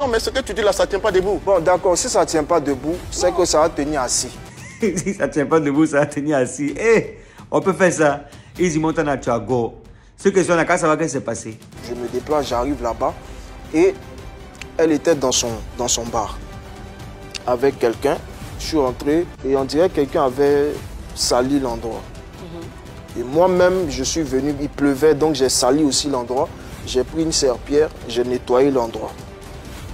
Non, mais ce que tu dis là, ça ne tient pas debout. Bon, d'accord, si ça ne tient pas debout, c'est que ça va tenir assis. Si ça ne tient pas debout, ça va tenir assis. Eh, on peut faire ça. Ils y montent à Tuago. Ce que sur la case, ça va qu'est-ce qui s'est passé. Je me déplace, j'arrive là-bas et elle était dans son bar avec quelqu'un. Je suis rentré et on dirait que quelqu'un avait sali l'endroit. Et moi-même, je suis venu, il pleuvait, donc j'ai sali aussi l'endroit. J'ai pris une serpillière, j'ai nettoyé l'endroit.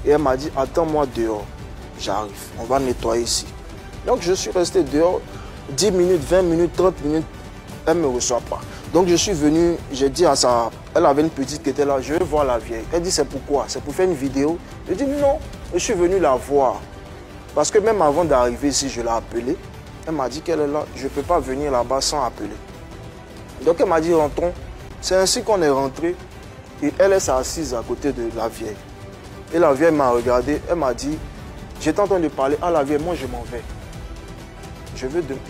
Et elle m'a dit, attends-moi dehors, j'arrive, on va nettoyer ici. Donc je suis resté dehors, 10 minutes, 20 minutes, 30 minutes, elle ne me reçoit pas. Donc je suis venu, j'ai dit à sa... Elle avait une petite qui était là, je veux voir la vieille. Elle dit, c'est pourquoi? C'est pour faire une vidéo? Je dis, non, je suis venu la voir. Parce que même avant d'arriver ici, je l'ai appelée. Elle m'a dit qu'elle est là, je ne peux pas venir là-bas sans appeler. Donc elle m'a dit, rentrons. C'est ainsi qu'on est rentré. Et elle est assise à côté de la vieille. Et la vieille m'a regardé, elle m'a dit, j'étais en train de parler à la vieille, moi je m'en vais. Je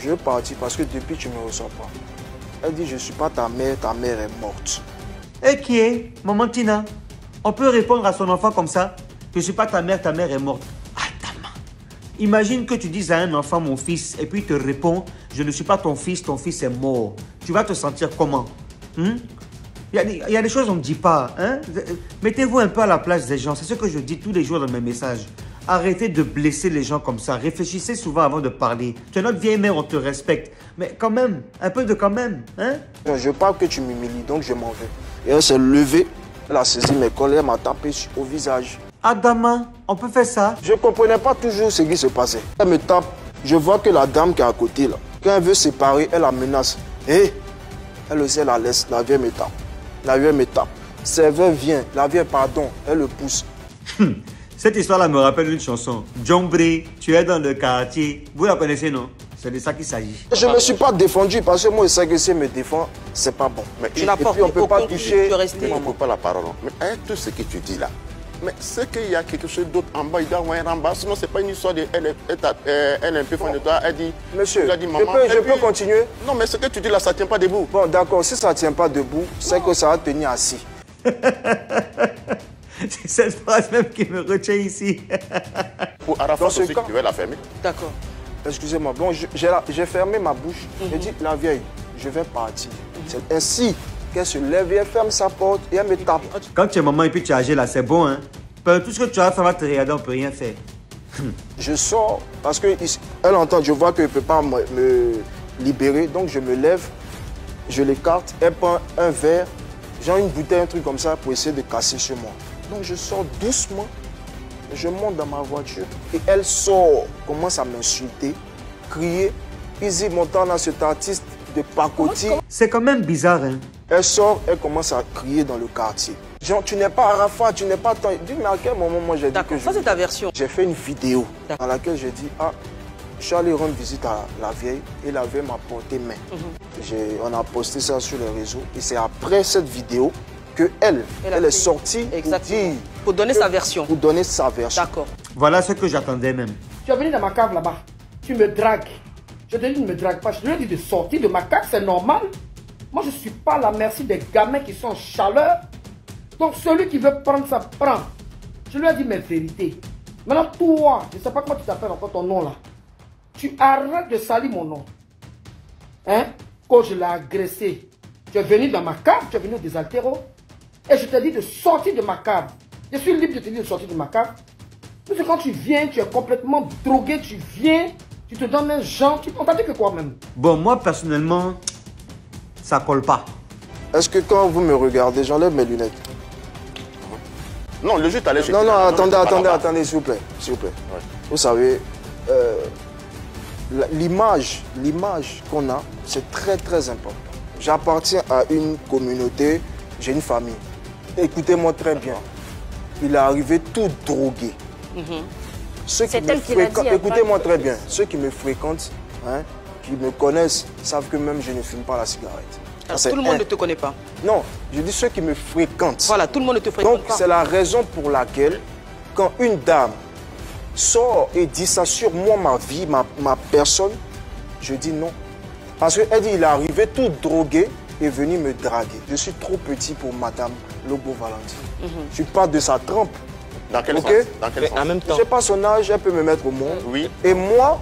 veux partir parce que depuis tu ne me reçois pas. Elle dit, je ne suis pas ta mère est morte. Et qui est Maman Tina? On peut répondre à son enfant comme ça? Je ne suis pas ta mère est morte. Attends. Imagine que tu dises à un enfant, mon fils, et puis il te répond, je ne suis pas ton fils est mort. Tu vas te sentir comment? Il y a des choses qu'on ne dit pas. Hein? Mettez-vous un peu à la place des gens. C'est ce que je dis tous les jours dans mes messages. Arrêtez de blesser les gens comme ça. Réfléchissez souvent avant de parler. Tu es notre vieille mère, on te respecte. Mais quand même, un peu de quand même. Hein? Je veux pas que tu m'humilies, donc je m'en vais. Et elle s'est levée, elle a saisi mes collègues, elle m'a tapé au visage. Adama, on peut faire ça? Je ne comprenais pas toujours ce qui se passait. Elle me tape, je vois que la dame qui est à côté, là, quand elle veut séparer, elle la menace. Et elle aussi, elle la laisse, la vieille me tape. La vieille me tape. Serveur vient, la vieille, pardon, elle le pousse. Cette histoire-là me rappelle une chanson. Djombré, tu es dans le quartier. Vous la connaissez, non? C'est de ça qu'il s'agit. Je ne me suis pas défendu parce que moi, je sais que si elle me défend, c'est pas bon. Mais et puis, on ne peut pas toucher. On ne peut pas la parole. Mais avec tout ce que tu dis là, mais c'est qu'il y a quelque chose d'autre en bas, il doit avoir un en bas. Sinon, ce n'est pas une histoire de elle est un peu fan de toi. Elle dit, monsieur, dit, maman, je peux continuer? Non, mais ce que tu dis là, ça ne tient pas debout. Bon, d'accord, si ça ne tient pas debout, c'est que ça va tenir assis. C'est cette phrase même qui me retient ici. Pour Arafat aussi, tu veux la fermer? D'accord. Excusez-moi, bon, j'ai fermé ma bouche. J'ai dit, la vieille, je vais partir. C'est ainsi qu'elle se lève et elle ferme sa porte et elle me tape. Quand tu es maman et puis tu es âgé là, c'est bon, hein? Tout ce que tu as fait va te regarder, on ne peut rien faire. Je sors parce qu'elle entend, je vois qu'elle ne peut pas me libérer. Donc je me lève, je l'écarte, elle prend un verre, genre une bouteille, un truc comme ça pour essayer de casser chez moi. Donc je sors doucement, je monte dans ma voiture et elle sort, commence à m'insulter, crier. Izzy Montana, cet artiste de pacotille. C'est quand même bizarre, hein? Elle sort, elle commence à crier dans le quartier. Genre, tu n'es pas Arafat, tu n'es pas... Dis, mais à quel moment moi j'ai dit que ça c'est ta version. J'ai fait une vidéo dans laquelle j'ai dit, ah, je suis allé rendre visite à la vieille et la vieille m'a porté main. On a posté ça sur les réseaux et c'est après cette vidéo que elle est sortie pour donner sa version. Pour donner sa version. D'accord. Voilà ce que j'attendais même. Tu es venu dans ma cave là-bas, tu me dragues. Je te dis ne me drague pas, je te dis de sortir de ma cave, c'est normal. Moi je ne suis pas à la merci des gamins qui sont en chaleur. Donc celui qui veut prendre ça, prend. Je lui ai dit mes vérités. Maintenant toi, je ne sais pas comment tu t'appelles encore ton nom là. Tu arrêtes de salir mon nom. Hein? Quand je l'ai agressé, tu es venu dans ma cave, tu es venu au désaltéro. Et je t'ai dit de sortir de ma cave. Je suis libre de te dire de sortir de ma cave. Parce que quand tu viens, tu es complètement drogué, tu viens, tu te donnes un genre, on t'a dit que quoi même? Bon, moi personnellement, ça colle pas. Est-ce que quand vous me regardez, j'enlève mes lunettes? Non, le jeu t'allait... Non, attendez, s'il vous plaît. S'il vous plaît. Ouais. Vous savez, l'image qu'on a, c'est très très important. J'appartiens à une communauté, j'ai une famille. Écoutez-moi très bien. Il est arrivé tout drogué. Ceux qui me fréquentent, écoutez-moi très bien, ceux qui me fréquentent, hein, qui me connaissent, savent que même je ne fume pas la cigarette. Alors, tout le monde ne te connaît pas. Non, je dis ceux qui me fréquentent. Voilà, tout le monde ne te fréquente pas. Donc pas. c'est la raison pour laquelle, quand une dame sort et dit ça sur moi, ma vie, ma personne, je dis non. Parce qu'elle dit, il est arrivé tout drogué et venu me draguer. Je suis trop petit pour madame Lobo Valentine. Je suis pas de sa trempe. Dans quel Ok. sens? Dans quel sens? En même temps, Je sais pas son âge, elle peut me mettre au monde. Oui. Et moi,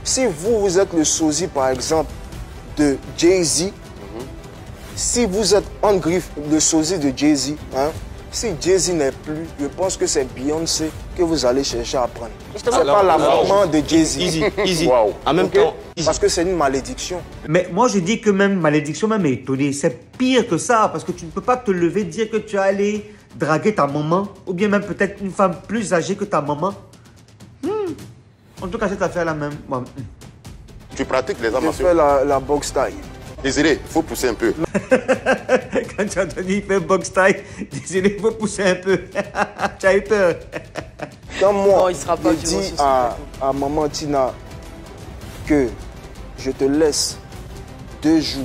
si vous êtes le sosie, par exemple, de Jay-Z, si vous êtes en griffe le sosie de Jay-Z, hein, si Jay-Z n'est plus, je pense que c'est Beyoncé que vous allez chercher à prendre. C'est pas la maman de Jay-Z. easy, easy. Wow. En même Ok? temps, easy. Parce que c'est une malédiction. Mais moi, je dis que même malédiction, même étonné, c'est pire que ça, parce que tu ne peux pas te lever et dire que tu es allé draguer ta maman, ou bien même peut-être une femme plus âgée que ta maman. En tout cas, cette affaire-là même. Bon. Tu pratiques les arts Je martiaux? fais la boxe taille. Désiré, il faut pousser un peu. Quand tu as entendu il fait box taille, désolé, il faut pousser un peu. Tu as eu peur. Quand moi, Non, il sera pas je durant dis sur ce à maman Tina que je te laisse 2 jours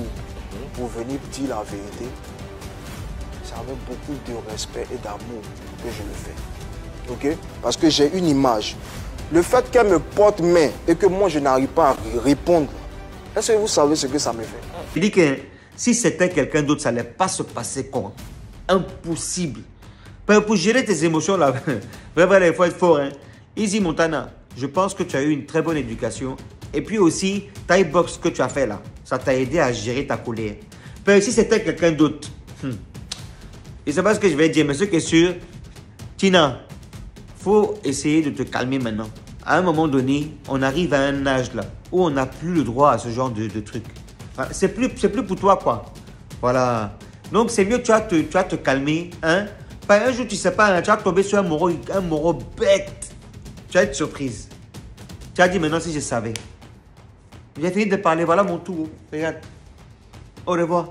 pour venir dire la vérité, c'est avec beaucoup de respect et d'amour que je le fais. Ok? Parce que j'ai une image. Le fait qu'elle me porte main et que moi je n'arrive pas à répondre, est-ce que vous savez ce que ça me fait? Il dit que si c'était quelqu'un d'autre, ça n'allait pas se passer comme impossible. Pour gérer tes émotions là, vraiment, il faut être fort. Hein. Easy Montana, je pense que tu as eu une très bonne éducation. Et puis aussi, Thai box que tu as fait là, ça t'a aidé à gérer ta colère. Si c'était quelqu'un d'autre, je ne sais pas ce que je vais dire, mais ce qui est sûr, Tina, faut essayer de te calmer maintenant. À un moment donné, on arrive à un âge là où on n'a plus le droit à ce genre de trucs. Enfin, c'est plus pour toi quoi. Voilà. Donc c'est mieux tu vas te calmer. Hein? Pas un jour tu sais pas, hein, tu vas tomber sur un moro bête. Tu vas être surprise. Tu as dit maintenant si je savais. J'ai fini de parler, voilà mon tour. Regarde. Au revoir.